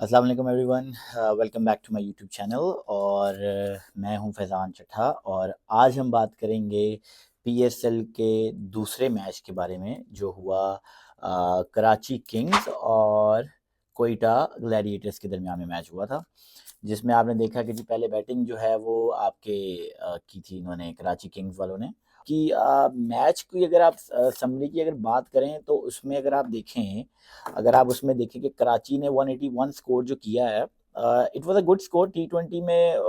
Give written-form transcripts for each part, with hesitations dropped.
अस्सलाम वालेकुम everyone. Welcome back to my YouTube channel. और मैं हूं फैज़ान चट्ठा और आज हम बात करेंगे पीएसएल के दूसरे मैच के बारे में जो हुआ कराची किंग्स और कोयटा ग्लैडिएटर्स के दरमियान में मैच हुआ था, जिसमें आपने देखा कि जी पहले बैटिंग जो है वो आपके की थी इन्होंने कराची किंग्स वालों ने कि मैच की अगर आप समरी की अगर बात करें तो उसमें अगर आप उसमें देखें कि कराची ने 181 स्कोर जो किया है, it was a good score. टी20 में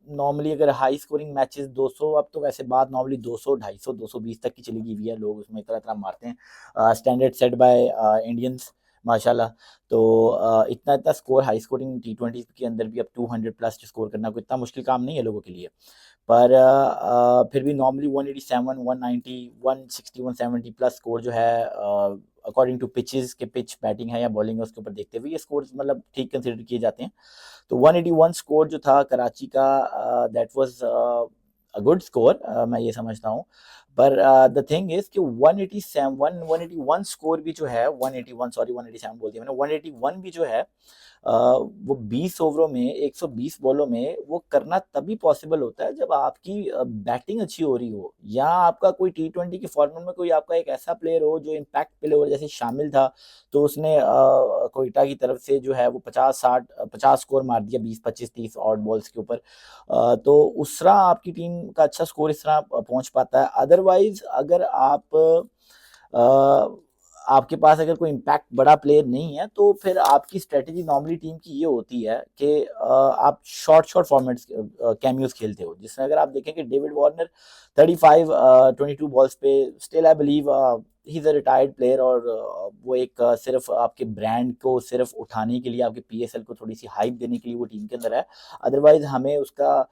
नॉर्मली अगर हाई स्कोरिंग मैचेस 200, अब तो वैसे बात नॉर्मली 200 250 220 तक की चली गई हुई है, लोग उसमें इतना इतना मारते हैं, स्टैंडर्ड सेट बाय इंडियंस माशाल्लाह। तो इतना इतना स्कोर हाई स्कोरिंग टी20 के अंदर भी अब 200 प्लस स्कोर करना कोई इतना मुश्किल काम नहीं है लोगों के लिए। पर फिर भी नॉर्मली 187 190 160 170 प्लस स्कोर जो है, अकॉर्डिंग टू पिचेस के पिच बैटिंग है या बॉलिंग है उसके ऊपर देखते हुए ये स्कोर मतलब ठीक कंसिडर किए जाते हैं। तो 181 स्कोर जो था कराची का, that was a good score, मैं ये समझता हूँ। पर द थिंग इज कि 187 181 स्कोर भी जो है, 181 सॉरी 187 बोल दिया मैंने, 181 भी जो है वो 20 ओवरों में 120 बॉलों में वो करना तभी पॉसिबल होता है जब आपकी बैटिंग अच्छी हो रही हो या आपका कोई टी20 के फॉर्मेट में कोई आपका एक ऐसा प्लेयर हो जो इम्पैक्ट प्लेयर जैसे शामिल था। तो उसने कोयटा की तरफ से जो है वो 50 स्कोर मार दिया 20 25 30 ऑड बॉल्स के ऊपर। तो उस तरह आपकी टीम का अच्छा स्कोर इस तरह पहुंच पाता है। अदरवाइज अगर अ, आपके पास अगर कोई इम्पैक्ट बड़ा प्लेयर नहीं है तो फिर आपकी स्ट्रेटेजी नॉर्मली टीम की ये होती है कि आप शॉर्ट शॉर्ट फॉर्मेट्स कैमियोज खेलते हो, जिसमें अगर आप देखें कि डेविड वार्नर 35 22 बॉल्स पे still I believe he is a retired player, और वो एक सिर्फ आपके ब्रांड को सिर्फ उठाने के लिए, आपके पीएसएल को थोड़ी सी हाइप देने के लिए वो टीम के अंदर है। अदरवाइज हमें उसका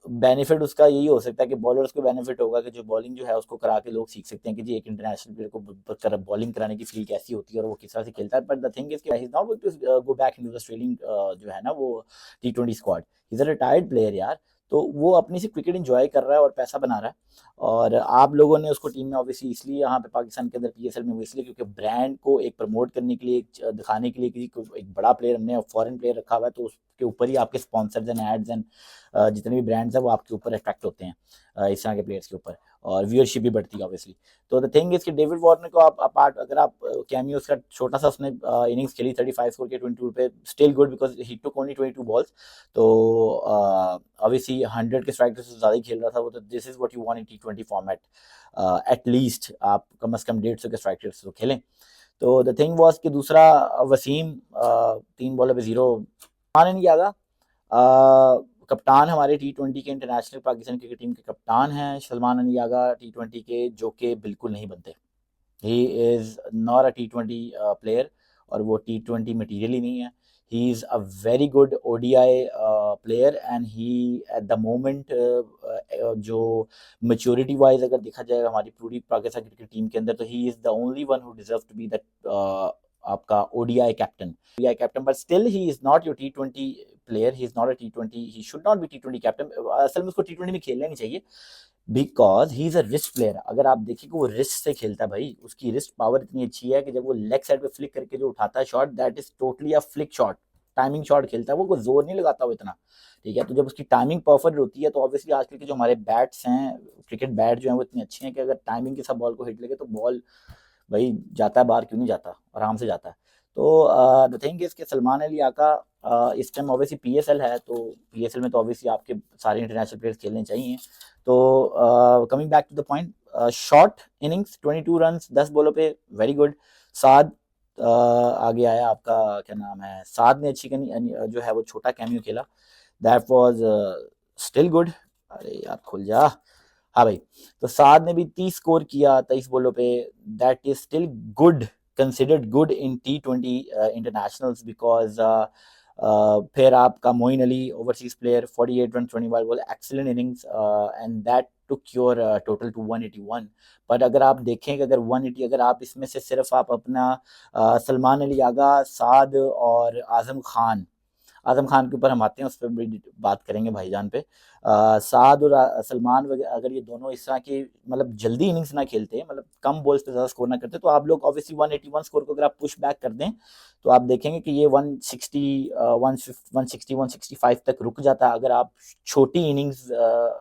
बेनिफिट उसका यही हो सकता है कि बॉलर्स को बेनिफिट होगा कि जो बॉलिंग जो है उसको करा के लोग सीख सकते हैं कि जी एक इंटरनेशनल प्लेयर को बॉलिंग कराने की फील कैसी होती है और वो किस तरह से खेलता है। बट द थिंग इज कि he is not going to go back into the Australian जो है ना वो टी20 squad. He is a retired player यार। तो वो अपनी से क्रिकेट एंजॉय कर रहा है और पैसा बना रहा है। और आप लोगों ने उसको टीम में ऑब्वियसली इसलिए यहाँ पे पाकिस्तान के अंदर पीएसएल में वो इसलिए क्योंकि ब्रांड को एक प्रमोट करने के लिए, दिखाने के लिए कि एक बड़ा प्लेयर हमने फॉरेन प्लेयर रखा हुआ है, तो उसके ऊपर ही आपके स्पॉन्सर्स एंड एड्स एंड जितने भी ब्रांड्स हैं वो आपके ऊपर अट्रैक्ट होते हैं इस तरह के प्लेयर्स के ऊपर, और व्यूअरशिप भी बढ़ती है ऑब्वियसली। तो द थिंग इज कि डेविड वार्नर को आप अपार्ट अगर आप कैमियो उसका छोटा सा उसने इनिंग्स खेली 35 स्कोर के 22 पे, still good because he took only 22 balls. तो ऑब्वियसली 100 के स्ट्राइक से ज़्यादा ही खेल रहा था वो, तो this is what you want in T20 format. At least आप कम से कम 150 के स्ट्राइक रेट से तो खेलें। तो द थिंग वॉज कि दूसरा वसीम 3 बॉलर पे जीरो माने नहीं आगा। कप्तान हमारे टी20 के इंटरनेशनल पाकिस्तान क्रिकेट टीम के कप्तान हैं सलमान अली आगा, टी20 के, जो कि बिल्कुल नहीं बनते। He is not a T20 player, और वो टी20 मटीरियल ही नहीं है। ही is a very good ODI player and he at the moment जो मेच्योरिटी वाइज अगर देखा जाए हमारी पूरी पाकिस्तान क्रिकेट टीम के अंदर, तो he is the only one who deserve to be that आपका ODI captain. ODI captain, but still he is not your टी20 player, he is not a टी20, ही शुड नॉट बी टी20 captain. असल में उसको टी20 में खेलना नहीं चाहिए because he is a wrist player. अगर आप देखिए कि वो रिस्ट से खेलता है भाई, उसकी रिस्ट पावर इतनी अच्छी है कि जब वो लेग साइड पे फ्लिक करके जो उठाता है shot, that is totally a flick shot, timing shot खेलता है वो, कोई जोर नहीं लगाता वो इतना। ठीक है, तो जब उसकी टाइमिंग परफेक्ट होती है तो ऑब्वियसली आजकल के जो हमारे बैट्स हैं, क्रिकेट बैट जो है वो इतने अच्छे हैं कि अगर टाइमिंग के साथ बॉल को हिट लगे तो बॉल भाई जाता है बाहर, क्यों नहीं जाता, आराम से जाता है। तो द थिंग इज कि सलमान अली आका इस टाइम ऑब्वियसली पीएसएल है, तो पीएसएल में तो ऑब्वियसली आपके सारे इंटरनेशनल प्लेयर्स खेलने चाहिए। तो coming back to the point, short innings 22 run 10 बॉलों पे, वेरी गुड। साद आगे आया, आपका क्या नाम है, साद ने अच्छी जो है वो छोटा कैमियो खेला, दैट वाज स्टिल गुड। अरे यार खुल जा। हाँ भाई, तो साद ने भी 30 स्कोर किया 23 बॉलों पे, that is still good, considered good in टी20 इंटरनेशनल्स बिकॉज फिर आपका Moeen Ali overseas player 48 run 25 ball, excellent innings and that took your total to 181। But अगर आप देखें कि अगर 180, अगर आप इसमें से सिर्फ आप अपना सलमान अली आगा, साद और आजम खान आजम खान के ऊपर हम आते हैं, उस पर भी बात करेंगे भाईजान पे। साद और सलमान वगैरह अगर ये दोनों इस तरह की मतलब जल्दी इनिंग्स ना खेलते, मतलब कम बॉल्स पे ज़्यादा स्कोर ना करते, तो आप लोग ऑब्वियसली 181 स्कोर को अगर आप पुश बैक कर दें तो आप देखेंगे कि ये 160 160 165 तक रुक जाता है अगर आप छोटी इनिंग्स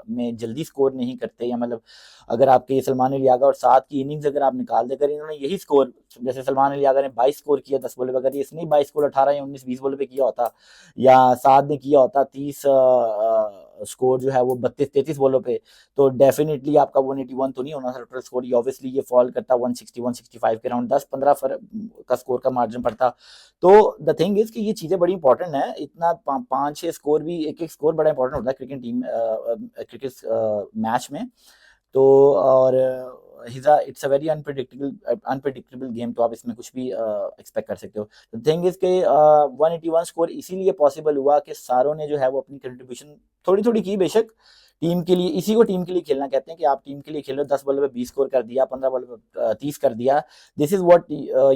में जल्दी स्कोर नहीं करते, या मतलब अगर आपके सलमान अली यागा और साद की इनिंग्स अगर आप निकाल देकर इन्होंने यही स्कोर, जैसे सलमान अली यागा ने 22 स्कोर किया 10 बॉल पे, अगर इसने 22 स्कोर 18 या 19 20 बॉल पे किया होता, या साद ने किया होता 30 स्कोर जो है वो 32 33 बॉलों पे, तो डेफिनेटली आपका 181 तो नहीं होना था टोटल स्कोर, ऑब्वियसली ये फॉल करता 160 165 के राउंड, 10-15 का स्कोर का मार्जिन पड़ता। तो द थिंग इज कि ये चीज़ें बड़ी इंपॉर्टेंट है, इतना 5-6 स्कोर भी, एक स्कोर बड़ा इंपॉर्टेंट होता है क्रिकेट टीम क्रिकेट मैच में। तो और it's a very unpredictable game, तो आप इसमें कुछ भी एक्सपेक्ट कर सकते हो। थिंग इज के 181 स्कोर इसीलिए पॉसिबल हुआ कि सारों ने जो है वो अपनी कंट्रीब्यूशन थोड़ी थोड़ी की, बेशक टीम के लिए, इसी को टीम के लिए खेलना कहते हैं कि आप टीम के लिए खेलो, 10 बॉल पे 20 स्कोर कर दिया, 15 बॉल पे 30 कर दिया, this is what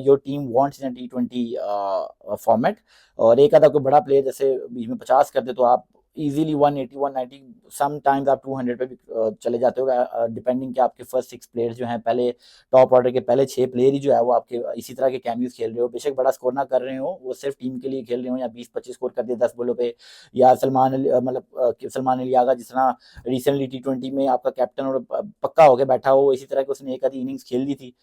your team wants in T20 format. और एक आधा कोई बड़ा प्लेयर जैसे बीच में 50 कर दे तो आप इजीली 180 190 समटाइम्स आप 200 पे भी चले जाते हो, डिपेंडिंग कि आपके फर्स्ट 6 प्लेयर्स जो हैं, पहले टॉप ऑर्डर के पहले 6 प्लेयर ही जो है वो आपके इसी तरह के कैमियोज खेल रहे हो, बेशक बड़ा स्कोर ना कर रहे हो, वो सिर्फ टीम के लिए खेल रहे हो, या 20-25 स्कोर कर दिए 10 बॉलों पे, या सलमान अली मतलब सलमान अली यागा जिस तरह रिसेंटली T20 में आपका कैप्टन और पक्का होकर बैठा हो, इसी तरह की उसने एक आधी इनिंग्स खेल दी थी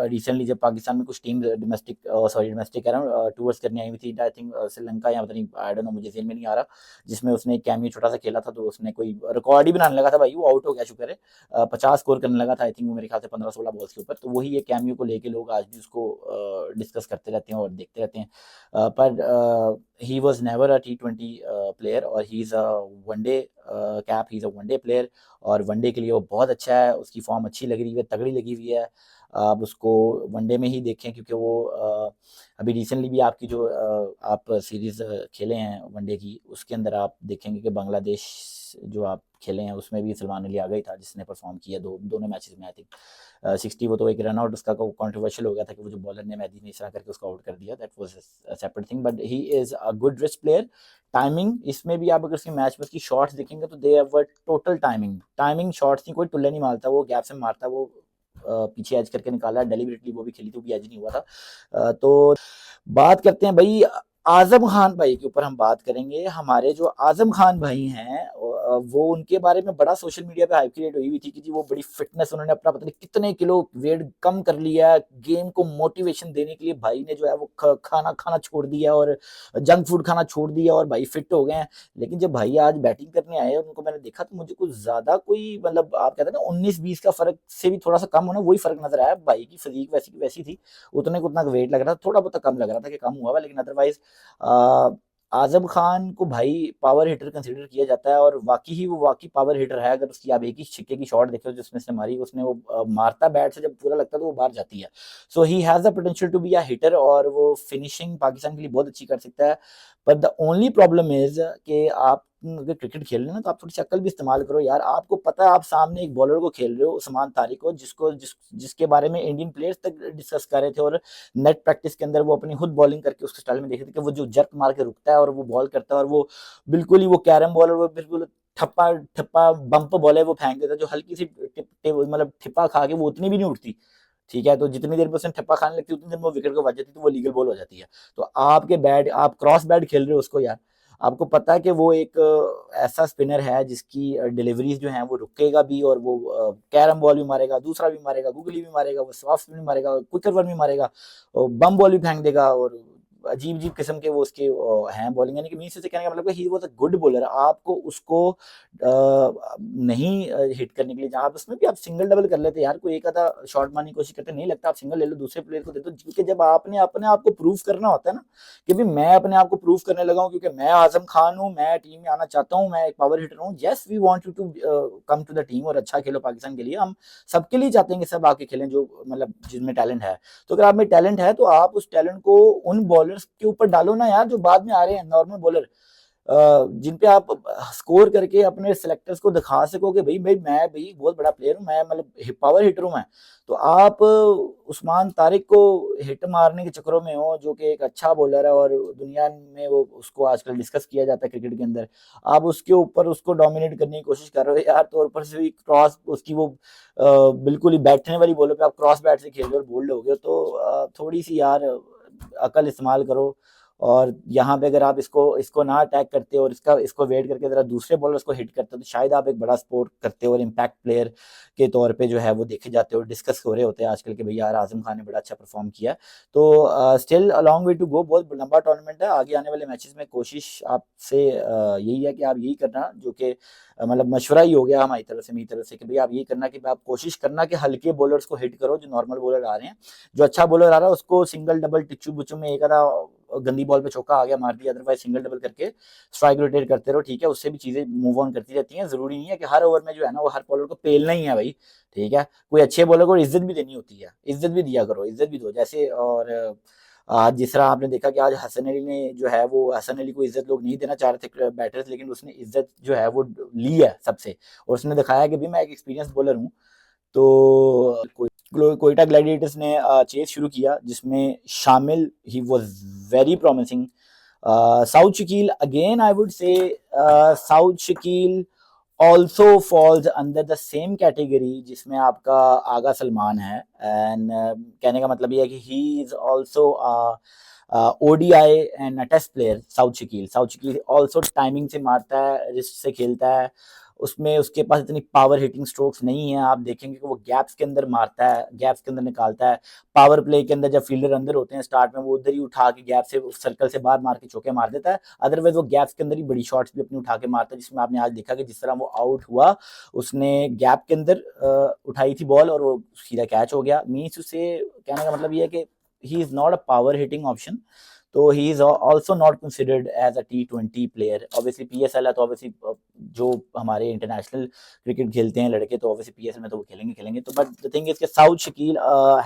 रिसेंटली जब पाकिस्तान में कुछ टीम डोमेस्टिक कह रहा हूँ टूर्स करने आई हुई थी, आई थिंक श्रीलंका या पता नहीं, आई डोंट नो, मुझे जेल में नहीं आ रहा, जिसमें उसने एक कैमियो छोटा सा खेला था, तो उसने कोई रिकॉर्ड ही बनाने लगा था भाई, वो आउट हो गया शुक्र है, 50 स्कोर करने लगा था आई थिंक वो मेरे ख्याल से 15-16 बॉल्स के ऊपर, तो वही एक कैमियो को लेके लोग आज भी उसको डिस्कस करते रहते हैं और देखते रहते हैं, पर he was never a T20 player, और he is a one day cap, he is a one day player, और वनडे के लिए वो बहुत अच्छा है, उसकी फॉर्म अच्छी लग रही है, तगड़ी लगी हुई है, आप उसको वनडे में ही देखें, क्योंकि वो अभी रिसेंटली भी आपकी जो आप सीरीज़ खेले हैं वनडे की, उसके अंदर आप देखेंगे कि बांग्लादेश जो आप खेले हैं उसमें भी सलमान अली यागा ही था जिसने परफॉर्म किया दोनों मैचेस में, आई थिंक 60, वो तो एक रन आउट उसका कंट्रोवर्शियल हो गया था कि वो जो बॉलर ने मेहदी ने इस तरह करके उसको आउट कर दिया, that was a separate thing, but he is a good wrist player. Timing इसमें भी आप अगर उसकी मैच में उसकी शॉट्स देखेंगे तो they have total timing shots नहीं, कोई टुल्ले नहीं मारता, वो गैप से मारता, वो पीछे एज करके निकाला डेलिबरेटली, वो भी खेली तो भी एज नहीं हुआ था। तो बात करते हैं भाई आजम खान भाई के ऊपर, हम बात करेंगे, हमारे जो आजम खान भाई हैं वो उनके बारे में बड़ा सोशल मीडिया पे हाइप क्रिएट हुई हुई थी कि जी वो बड़ी फिटनेस, उन्होंने अपना पता नहीं कितने किलो वेट कम कर लिया, गेम को मोटिवेशन देने के लिए भाई ने जो है वो खाना खाना छोड़ दिया और जंक फूड खाना छोड़ दिया और भाई फिट हो गए हैं। लेकिन जब भाई आज बैटिंग करने आए और उनको मैंने देखा तो मुझे कुछ ज्यादा कोई मतलब आप कहते हैं ना 19-20 का फर्क से भी थोड़ा सा कम होना, वही फर्क नजर आया, भाई की फिजिक वैसी की वैसी थी, उतने को उतना वेट लग रहा था, थोड़ा बहुत कम लग रहा था कि कम हुआ हुआ, लेकिन अदरवाइज आजम खान को भाई पावर हिटर कंसीडर किया जाता है, और वाकई पावर हिटर है। अगर उसकी आप एक ही छिक्के की शॉट देखो जिसमें से मारी, उसने वो मारता बैट से जब पूरा लगता है तो वो बाहर जाती है, so he has the potential to be a hitter, और वो फिनिशिंग पाकिस्तान के लिए बहुत अच्छी कर सकता है। पर द ओनली प्रॉब्लम इज कि आप अगर क्रिकेट खेल रहे हैं ना तो आप थोड़ी सी अक्ल भी इस्तेमाल करो यार, आपको पता है आप सामने एक बॉलर को खेल रहे हो उस्मान तारिक को, जिसके बारे में इंडियन प्लेयर्स तक डिस्कस कर रहे थे, और नेट प्रैक्टिस के अंदर वो अपनी खुद बॉलिंग करके उसके स्टाइल में देख रहे थे कि वो जो जर्क मार के रुकता है और वो बॉल करता है, और वो बिल्कुल ही वो कैरम बॉलर, वो बिल्कुल ठप्पा ठप्पा बम्प बॉल है वो फेंक देता है, जो हल्की सी मतलब ठिप्पा खा के वो उतनी भी नहीं उठती, ठीक है, तो जितनी देर में उसने ठप्पा खाने लगती है उतनी देर में वो विकेट को बच जाती है, तो वो लीगल बॉल हो जाती है। तो आपके बैट, आप क्रॉस बैट खेल रहे हो उसको यार, आपको पता है कि वो एक ऐसा स्पिनर है जिसकी डिलीवरीज जो हैं वो रुकेगा भी, और वो कैरम बॉल भी मारेगा, दूसरा भी मारेगा, गुगली भी मारेगा, वो सॉफ्ट भी मारेगा, क्विकर वन भी मारेगा, बम बॉल भी फेंक देगा, और अजीब अजीब किस्म के वो उसके हैं बॉलिंग, यानी कि मीन से कहने का मतलब he was a good bowler. आपको उसको नहीं हिट करने के लिए, जहां उसमें भी आप सिंगल डबल कर लेते यार, कोई एक आधा शॉट मारने की कोशिश करते, नहीं लगता आप सिंगल ले लो, दूसरे प्लेयर को दे दो, क्योंकि जब आपने अपने आप को प्रूव करना होता है ना कि भी मैं अपने आप को प्रूव करने लगा हूं क्योंकि मैं आजम खान हूं, मैं टीम में आना चाहता हूं, मैं एक पावर हिटर हूं, yes we want you to come to the team और अच्छा खेलो पाकिस्तान के लिए, हम सबके लिए चाहते हैं कि सब आके खेलें जो मतलब जिनमें टैलेंट है। तो अगर आप में टैलेंट है तो आप उस टैलेंट को उन बॉलर्स के ऊपर डालो ना यार जो बाद में आ रहे हैं नॉर्मल बॉलर, जिन पे आप स्कोर करके अपने सेलेक्टर्स को दिखा सको कि भाई भाई मैं भाई बहुत बड़ा प्लेयर हूँ, मैं मतलब पावर हिटर हूँ मैं। तो आप उस्मान तारिक को हिट मारने के चक्करों में हो, जो कि एक अच्छा बॉलर है और दुनिया में वो उसको आजकल डिस्कस किया जाता है क्रिकेट के अंदर, आप उसके ऊपर उसको डोमिनेट करने की कोशिश कर रहे हो यार। तो ऊपर से भी क्रॉस उसकी वो बिल्कुल ही बैठने वाली बॉलों पे आप क्रॉस बैट से खेल रहे हो और बोल्ड हो गए, तो थोड़ी सी यार अकल इस्तेमाल करो। और यहाँ पे अगर आप इसको इसको ना अटैक करते हो और इसको वेट करके जरा दूसरे बॉलर्स को हिट करते हो, तो शायद आप एक बड़ा स्कोर करते हो और इम्पैक्ट प्लेयर के तौर पे जो है वो देखे जाते हो, डिस्कस हो रहे होते हैं आजकल के, भैया यार आजम खान ने बड़ा अच्छा परफॉर्म किया। तो still a long way to go, बहुत लंबा टूर्नामेंट है। आगे आने वाले मैचेस में कोशिश आपसे यही है कि आप यही करना, जो कि मतलब मशवरा ही हो गया हमारी तरफ से, मेरी तरफ से, कि भाई आप यही करना कि आप कोशिश करना कि हल्के बॉलर्स को हिट करो, जो नॉर्मल बॉलर आ रहे हैं। जो अच्छा बॉलर आ रहा है उसको सिंगल डबल टिच्चू बुच्चू में एक आधा गंदी बॉल पे चौका आ गया मार दिया, अदरवाइज सिंगल डबल करके स्ट्राइक रोटेट करते रहो, ठीक है। उससे भी चीजें मूव ऑन करती रहती हैं। जरूरी नहीं है कि हर ओवर में जो है ना वो हर बॉलर को पेलना ही है भाई, ठीक है। कोई अच्छे बॉलर को इज्जत भी देनी होती है, इज्जत भी दिया करो, इज्जत भी दो। जैसे और आज जिस तरह आपने देखा कि आज हसन अली ने जो है वो, हसन अली को इज्जत लोग नहीं देना चाह रहे थे बैटर्स, लेकिन उसने इज्जत जो है वो ली है सबसे, और उसने दिखाया कि भी मैं एक एक्सपीरियंस बॉलर हूँ। तो कोयटा ग्लैडिएटर्स ने चेस शुरू किया, जिसमें शामिल he was very promising. South Shakeel again I would say, south Shakeel also falls under the same category जिसमें आपका आगा सलमान है। एंड कहने का मतलब ये है कि he is also ODI and test player. Saud Shakeel also timing से मारता है, रिस्ट से खेलता है, उसमें उसके पास इतनी पावर हिटिंग स्ट्रोक्स नहीं है। आप देखेंगे कि वो गैप्स के अंदर मारता है, गैप्स के अंदर निकालता है। पावर प्ले के अंदर जब फील्डर अंदर होते हैं स्टार्ट में, वो उधर ही उठा के गैप से सर्कल से बाहर मार के चौके मार देता है। अदरवाइज वो गैप्स के अंदर ही बड़ी शॉट्स भी अपनी उठा के मारता है, जिसमें आपने आज देखा कि जिस तरह वो आउट हुआ, उसने गैप के अंदर उठाई थी बॉल और वो सीधा कैच हो गया। मीन्स उसे कहने का मतलब ये है कि he is not a power hitting option, तो he is also not considered as a T20 player. Obviously PSL है, तो ऑब्वियसली जो हमारे इंटरनेशनल क्रिकेट खेलते हैं लड़के, तो ऑब्वियसली पीएसएल में तो वो खेलेंगे। तो बट द थिंग इज कि Saud Shakeel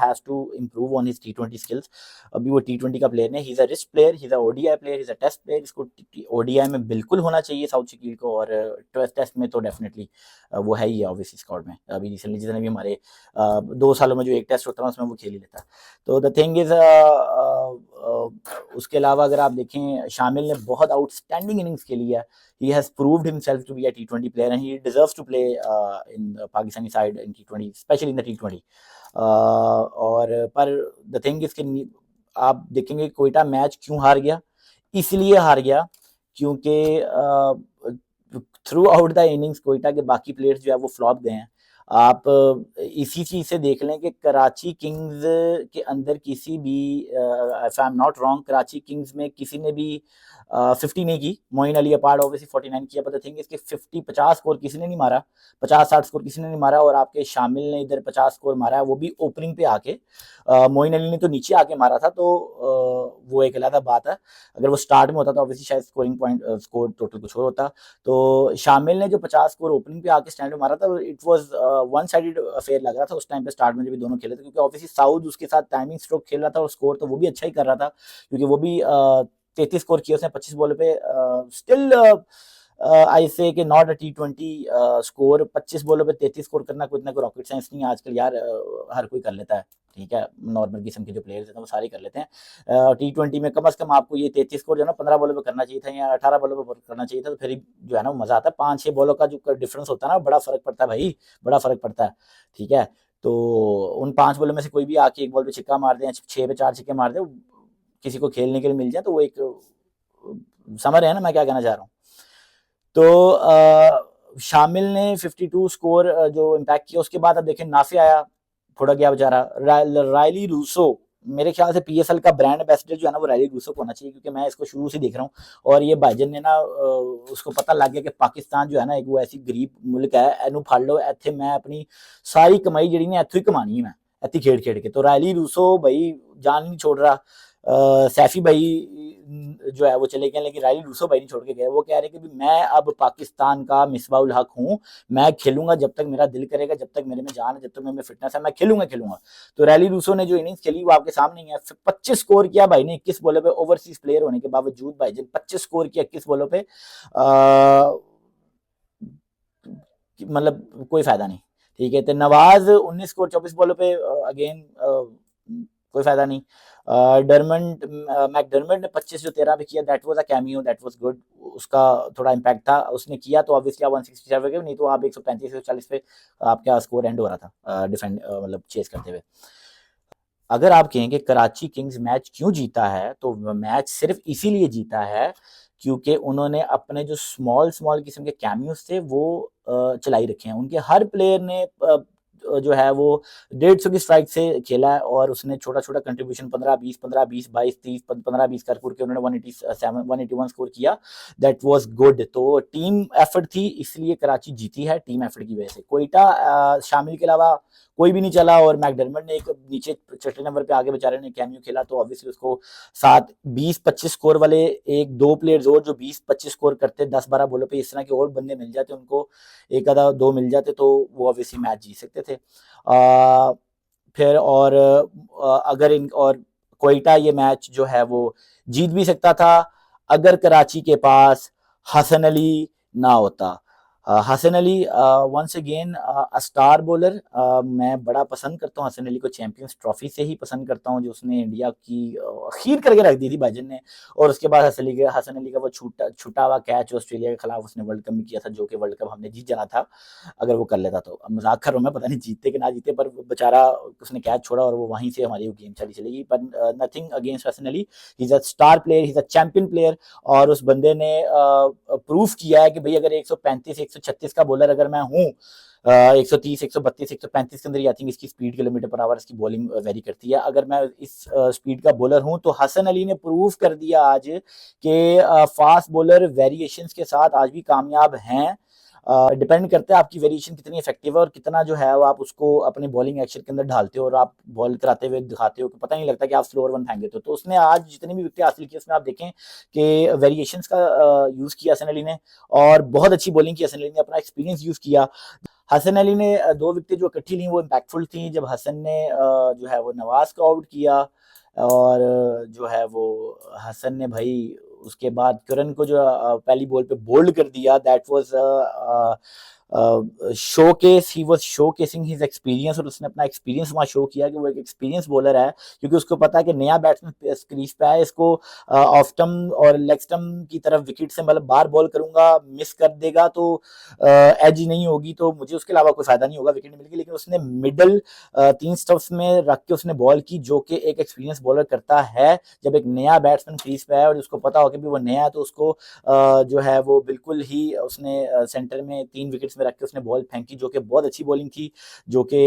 has to improve on his T20 skills. अभी वो T20 का प्लेयर नहीं, he is a wrist player, he is a ODI player, he is a test player. इसको ओडीआई में बिल्कुल होना चाहिए साउथ शकील को, और टेस्ट में तो डेफिनेटली वो है ही है ऑब्वियसली स्क्वाड में। अभी रिसेंटली जितने भी हमारे 2 सालों में जो एक टेस्ट होता है उसमें वो खेल ही लेता है। तो द थिंग इज उसके अलावा अगर आप देखें, शामिल ने बहुत आउटस्टैंडिंग इनिंग्स खेली है। He has proved himself to be a T20 player and he deserves to play in Pakistani side in T20, specially in the T20। और पर द थिंग इज कि आप देखेंगे कोयटा मैच क्यों हार गया, इसलिए हार गया क्योंकि through out the innings Quetta के बाकी प्लेयर्स जो है वो फ्लॉप गए हैं। आप इसी चीज से देख लें कि कराची किंग्स के अंदर किसी भी, if I am not wrong, Karachi Kings में किसी ने भी 50 नहीं की, मोइन अली अपार्ट ऑब्वियसली 49 किया, बट द थिंग इज कि 50-50 स्कोर किसी ने नहीं मारा, 50-60 स्कोर किसी ने नहीं मारा। और आपके शामिल ने इधर 50 स्कोर मारा है, वो भी ओपनिंग पे आके। मोइन अली ने तो नीचे आके मारा था, तो वो एक अलग बात है। अगर वो स्टार्ट में होता तो ऑब्वियसली शायद स्कोरिंग पॉइंट स्कोर टोटल कुछ और होता। तो शामिल ने जो 50 स्कोर ओपनिंग पे आके स्टैंड में मारा था, it was one sided affair लग रहा था उस टाइम पे, स्टार्ट में जब भी दोनों खेले थे, क्योंकि ऑब्वियसली साउथ उसके साथ टाइमिंग स्ट्रोक खेल रहा था और स्कोर तो वो भी अच्छा ही कर रहा था, क्योंकि वो भी 33 स्कोर किया उसने 25 बॉल पे। स्टिल आई से कि नॉट अ T20 स्कोर, 25 बॉलों पे 33 स्कोर करना कोई इतना कोई रॉकेट साइंस नहीं है आजकल यार, हर कोई कर लेता है, ठीक है। नॉर्मल किस्म के जो प्लेयर्स हैं वो सारे कर लेते हैं। T20 में कम से कम आपको ये 33 स्कोर जो है ना 15 बॉलों पे करना चाहिए था, या 18 बॉलों पे करना चाहिए था, तो फिर जो है ना मजा आता है। 5-6 बॉलों का जो डिफरेंस होता है ना, बड़ा फर्क पड़ता है भाई, बड़ा फर्क पड़ता है, ठीक है। तो उन 5 बॉलों में से कोई भी आके एक बॉल पे छिक्का मार दे, 6 पे 4 छिक्के मार दे, किसी को खेलने के लिए मिल जाए, तो वो एक, समझ रहे हैं ना मैं क्या कहना चाह रहा हूँ। तो शामिल ने 52 स्कोर जो इम्पैक्ट किया, उसके बाद अब देखें नाफे आया, थोड़ा गया बेचारा। रायली रूसो, मेरे ख्याल से पीएसएल का ब्रांड एम्बेसडर जो है ना वो रायली रूसो को होना चाहिए, क्योंकि मैं इसको शुरू से देख रहा हूँ। और ये भाईजन ने ना उसको पता लग गया कि पाकिस्तान जो है ना एक वो ऐसी गरीब मुल्क है, एनू फड़ लो इत्थे मैं अपनी सारी कमाई जी ने इत्थों ही कमानी है, मैं इत्थे खेड़ खेड़ के। तो रायली रूसो भाई जान नहीं छोड़ रहा। सैफी भाई जो है वो चले गए, लेकिन रायली रूसो भाई नहीं छोड़ के गए। वो कह रहे कि मैं अब पाकिस्तान का मिसबाउल हक हूँ, मैं खेलूंगा जब तक मेरा दिल करेगा, जब तक मेरे में जान है, जब तक मेरे में फिटनेस है, मैं खेलूंगा। तो रैली रूसो ने जो इनिंग्स खेली वो आपके सामने ही है। 25 स्कोर किया भाई ने 21 बॉलों पे, ओवरसीज प्लेयर होने के बावजूद भाई जब 25 स्कोर किया 21 बॉलों पे, मतलब कोई फायदा नहीं। ठीक है, तो नवाज 19 स्कोर 24 बॉलों पे, अगेन कोई फायदा नहीं। डरमंड मैकडरमंड ने 25 जो 13 पे किया, that was a cameo, that was good. उसका थोड़ा इम्पैक्ट था, उसने किया तो ऑब्वियसली आप 167 गए, नहीं तो आप 135 140 पे आपका स्कोर एंड हो रहा था, डिफेंड मतलब चेस करते हुए। अगर आप कहें कि कराची किंग्स मैच क्यों जीता है, तो मैच सिर्फ इसीलिए जीता है क्योंकि उन्होंने अपने जो स्मॉल स्मॉल किस्म के कैमियोस थे वो चलाई रखे हैं। उनके हर प्लेयर ने जो है वो 150 की स्ट्राइक से खेला है, और उसने छोटा छोटा कंट्रीब्यूशन 15-20 15-20 22-30 15-20 कर के उन्होंने 181 स्कोर किया। That was good. तो टीम एफर्ट थी, इसलिए कराची जीती है टीम एफर्ट की वजह से। कोयटा शामिल के अलावा कोई भी नहीं चला, और मैकडरमट ने एक नीचे छठे नंबर पे आगे बेचारे ने कैमियो खेला, तो ऑब्वियसली उसको 7 20 25 स्कोर वाले एक दो प्लेयर्स और जो 20 25 स्कोर करते 10 12 बॉलों पे, इस तरह के और बंदे मिल जाते उनको, एक आधा दो मिल जाते, तो वो ऑब्वियसली मैच जीत सकते थे। फिर और अगर इन और कोयटा ये मैच जो है वो जीत भी सकता था अगर कराची के पास हसन अली ना होता। Hasan Ali once again a star bowler. मैं बड़ा पसंद करता हूँ हसन अली को, चैंपियंस ट्रॉफी से ही पसंद करता हूँ, जो उसने इंडिया की खीर करके रख दी थी भाईजन ने। और उसके बाद हसन अली का वो छूटा हुआ कैच ऑस्ट्रेलिया के खिलाफ उसने वर्ल्ड कप में किया था, जो कि वर्ल्ड कप हमने जीत जाना था अगर वो कर लेता तो। मजाक कर रहा हूँ मैं, पता नहीं जीतते कि ना जीते, पर बेचारा उसने कैच छोड़ा और वो वहीं से हमारी गेम चलेगी। पर nothing against Hasan Ali, he is a star player, he is a champion player. और उस बंदे ने प्रूफ किया है कि भाई अगर 135 136 का बॉलर अगर मैं हूँ, 130 132 135 के अंदर, आई थिंक इसकी स्पीड किलोमीटर पर आवर इसकी बॉलिंग वेरी करती है, अगर मैं इस स्पीड का बॉलर हूं, तो हसन अली ने प्रूफ कर दिया आज कि फास्ट बॉलर वेरिएशंस के साथ आज भी कामयाब हैं। डिपेंड करता है आपकी वेरिएशन कितनी इफेक्टिव है और कितना जो है वो आप उसको अपने बॉलिंग एक्शन के अंदर ढालते हो, और आप बॉल कराते हुए दिखाते हो कि पता नहीं लगता कि आप स्लोअर वन फेंक देते हो। तो उसने आज जितनी भी विकेट हासिल की उसमें आप देखें कि वेरिएशंस का यूज किया हसन अली ने, और बहुत अच्छी बॉलिंग की हसन अली ने, अपना एक्सपीरियंस यूज किया। हसन अली ने 2 विकेट जो इकट्ठी ली वो इम्पैक्टफुल थी, जब हसन ने जो है वो नवाज को आउट किया, और जो है वो हसन ने भाई उसके बाद करण को जो पहली बॉल पे बोल्ड कर दिया, that was showcase, he was showcasing his experience, और उसने अपना एक्सपीरियंस वहां शो किया कि वो एक एक्सपीरियंस बॉलर है, क्योंकि उसको पता है कि नया बैट्समैन क्रीज पे है, इसको ऑफ स्टम्प और लेग स्टम्प की तरफ विकेट से मतलब बार बॉल करूंगा, मिस कर देगा तो एज नहीं होगी, तो मुझे उसके अलावा कोई फायदा नहीं होगा विकेट मिलेगी। लेकिन उसने मिडल 3 स्टम्प्स में रख के उसने बॉल की, जो कि एक एक्सपीरियंस बॉलर करता है। जब एक नया बैट्समैन क्रीज पे है और उसको पता हो कि भी वो नया है, तो उसको जो है वो बिल्कुल ही उसने सेंटर में 3 विकेट्स में रख के उसने बॉल फेंकी, जो कि बहुत अच्छी बॉलिंग थी, जो कि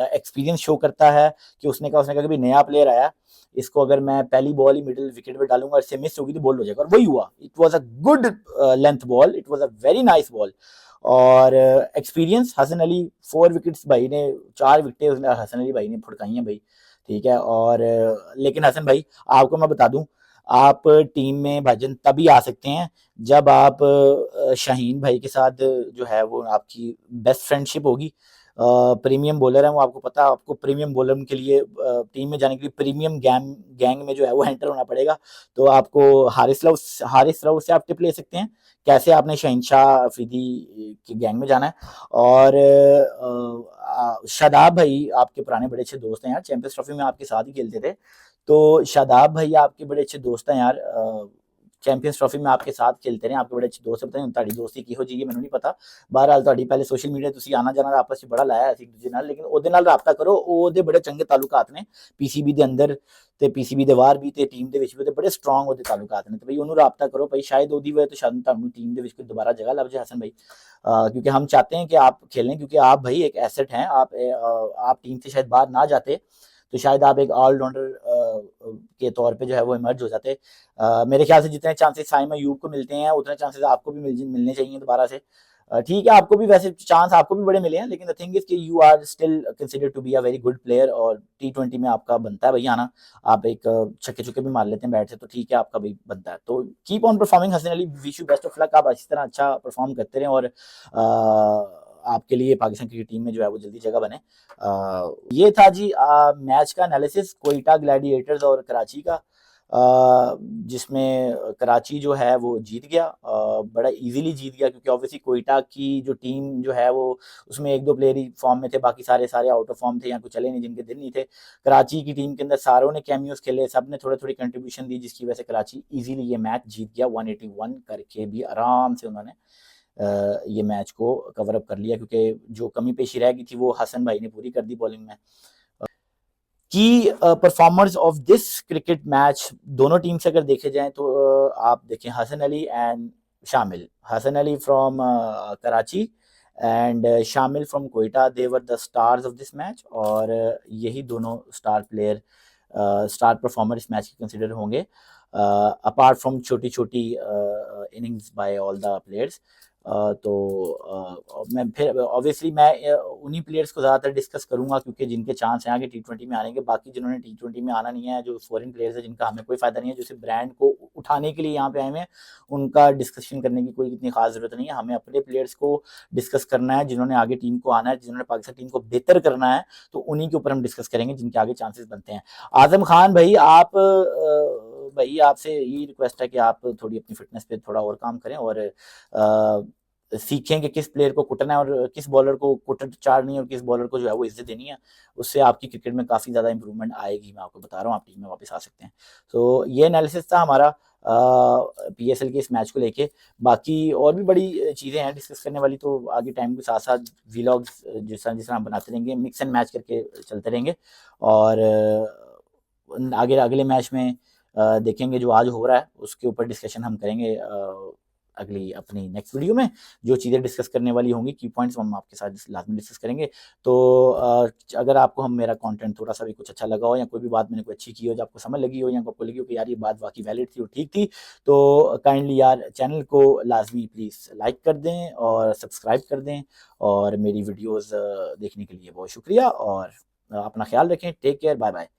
एक्सपीरियंस शो करता है कि उसने कहा कि भी नया प्लेयर आया, इसको अगर मैं पहली बॉल ही मिडिल विकेट पे डालूंगा, इससे मिस होगी तो बॉल हो जाएगा, और वही हुआ। It was a good length ball, it was a very nice ball. और एक्सपीरियंस हसन अली 4 विकेट्स भाई ने, 4 विकेटें हसन अली भाई ने फुड़काई हैं भाई। ठीक है, और लेकिन हसन भाई आपको मैं बता दूं, आप टीम में भाईजन तभी आ सकते हैं जब आप शाहीन भाई के साथ जो है वो आपकी बेस्ट फ्रेंडशिप होगी। प्रीमियम बॉलर है वो, आपको पता है, आपको प्रीमियम बॉलर के लिए टीम में जाने के लिए प्रीमियम गैंग गैंग में जो है वो एंटर होना पड़ेगा। तो आपको हारिस रऊफ से आप टिप ले सकते हैं कैसे आपने शहनशाह अफरीदी की गैंग में जाना है। और शादाब भाई आपके पुराने बड़े अच्छे दोस्त हैं यार, चैंपियंस ट्रॉफी में आपके साथ ही खेलते थे, तो शादाब भाई आपके बड़े अच्छे दोस्त हैं यार, चैंपियंस ट्रॉफी में आपके साथ खेलते रहे, आपके बड़े अच्छे दोस्त पता नहीं ਤੁਹਾਡੀ ਦੋਸਤੀ ਕਿਹੋ ਜਿਹੀ ਹੈ ਮੈਨੂੰ ਨਹੀਂ ਪਤਾ। ਬਹਰਹਾਲ ਤੁਹਾਡੀ ਪਹਿਲੇ ਸੋਸ਼ਲ ਮੀਡੀਆ ਤੁਸੀਂ ਆਣਾ ਜਾਣਾ ਆਪਸ ਵਿੱਚ ਬੜਾ ਲਾਇਆ ਸੀ ਇੱਕ ਦੂਜੇ ਨਾਲ, ਲੇਕਿਨ ਉਹਦੇ ਨਾਲ ਰਾਬਤਾ ਕਰੋ, ਉਹਦੇ ਬੜੇ ਚੰਗੇ ਤਾਲੁਕਾਤ ਨੇ ਪੀਸੀਬੀ ਦੇ ਅੰਦਰ ਤੇ ਪੀਸੀਬੀ ਦੇ ਬਾਹਰ ਵੀ ਤੇ ਟੀਮ ਦੇ ਵਿੱਚ ਵੀ, ਤੇ ਬੜੇ ਸਟਰੋਂਗ ਉਹਦੇ ਤਾਲੁਕਾਤ ਨੇ, ਤੇ ਭਈ ਉਹਨੂੰ ਰਾਬਤਾ ਕਰੋ ਭਈ, ਸ਼ਾयद ਉਹਦੀ ਵਜ੍ਹਾ ਤੋਂ ਸ਼ਾयद ਤੁਹਾਨੂੰ टीम ਦੇ ਵਿੱਚ ਕੋਈ दोबारा जगह लग जाए हसन भाई, क्योंकि हम चाहते हैं कि आप खेलें, क्योंकि आप भाई एक एसेट हैं, आप टीम से शायद बाहर ना जाते तो शायद आप एक ऑलराउंडर के तौर पे जो है वो इमर्ज हो जाते। मेरे ख्याल से जितने चांसेस साइम अयूब को मिलते हैं उतने चांसेस आपको भी मिलने चाहिए दोबारा से। ठीक है, आपको भी वैसे चांस आपको भी बड़े मिले हैं, लेकिन द थिंग इज कि you are still considered to be a very good player, और T20 में आपका बनता है भैया आना। आप एक छक्के चुक्के भी मार लेते हैं बैट से, तो ठीक है, आपका भी बनता है। तो keep on performing Hasan Ali, wish you best of luck, आप इसी तरह अच्छा परफॉर्म करते रहें, और आपके लिए पाकिस्तान क्रिकेट टीम में जो है वो जल्दी जगह बने। ये था जी मैच का एनालिसिस कोयटा ग्लैडिएटर्स और कराची का, जिसमें कराची जो है वो जीत गया, बड़ा इजीली जीत गया, क्योंकि ऑब्वियसली कोयटा की जो टीम जो है वो उसमें एक दो प्लेयर ही फॉर्म में थे, बाकी सारे सारे आउट ऑफ फॉर्म थे या कुछ चले नहीं, जिनके दिन नहीं थे। कराची की टीम के अंदर सारों ने कैमियोज खेले, सब ने थोड़ी थोड़ी कंट्रीब्यूशन दी, जिसकी वजह से कराची इजीली ये मैच जीत गया। 181 करके भी आराम से उन्होंने ये मैच को कवर अप कर लिया, क्योंकि जो कमी पेशी रह गई थी वो हसन भाई ने पूरी कर दी बॉलिंग में। की performers of this cricket match दोनों टीम से अगर देखे जाएं तो आप देखें हसन अली एंड शामिल, हसन अली फ्रॉम कराची एंड शामिल from Quetta, they were the stars of this match, और यही दोनों स्टार प्लेयर स्टार परफॉर्मर इस मैच के कंसिडर होंगे, अपार्ट फ्रॉम छोटी छोटी innings bye all the players. तो मैं फिर ऑब्वियसली मैं उन्हीं प्लेयर्स को ज़्यादातर डिस्कस करूंगा, क्योंकि जिनके चांस हैं आगे T20 में आने के। बाकी जिन्होंने T20 में आना नहीं है, जो फॉरेन प्लेयर्स हैं, जिनका हमें कोई फ़ायदा नहीं है, जो सिर्फ ब्रांड को उठाने के लिए यहाँ पे आए हैं, उनका डिस्कशन करने की कोई इतनी खास ज़रूरत नहीं है। हमें अपने प्लेयर्स को डिस्कस करना है, जिन्होंने आगे टीम को आना है, जिन्होंने पाकिस्तान टीम को बेहतर करना है, तो उन्हीं के ऊपर हम डिस्कस करेंगे, जिनके आगे चांसेस बनते हैं। आजम खान भाई, आप भाई आपसे यही रिक्वेस्ट है कि आप थोड़ी अपनी फिटनेस पे थोड़ा और काम करें, और सीखें कि किस प्लेयर को कुटना है और किस बॉलर को कुट चाड़नी है, और किस बॉलर को जो है वो इज्जत देनी है। उससे आपकी क्रिकेट में काफ़ी ज़्यादा इंप्रूवमेंट आएगी, मैं आपको बता रहा हूँ, आप टीम में वापस आ सकते हैं। तो ये एनालिसिस था हमारा PSL के इस मैच को लेके। बाकी और भी बड़ी चीज़ें हैं डिस्कस करने वाली, तो आगे टाइम के साथ साथ व्लॉग्स जिस तरह हम बनाते रहेंगे, मिक्स एंड मैच करके चलते रहेंगे, और आगे अगले मैच में देखेंगे जो आज हो रहा है उसके ऊपर डिस्कशन हम करेंगे अगली अपनी नेक्स्ट वीडियो में। जो चीज़ें डिस्कस करने वाली होंगी, की पॉइंट्स हम आपके साथ लाजमी डिस्कस करेंगे। तो अगर आपको हम मेरा कंटेंट थोड़ा सा भी कुछ अच्छा लगा हो, या कोई भी बात मैंने कोई अच्छी की हो, जो आपको समझ लगी हो, या आपको लगी हो कि यार ये बात वाकई वैलिड थी और ठीक थी, तो काइंडली यार चैनल को लाजमी प्लीज़ लाइक कर दें और सब्सक्राइब कर दें, और मेरी वीडियोज़ देखने के लिए बहुत शुक्रिया, और अपना ख्याल रखें। Take care, bye bye.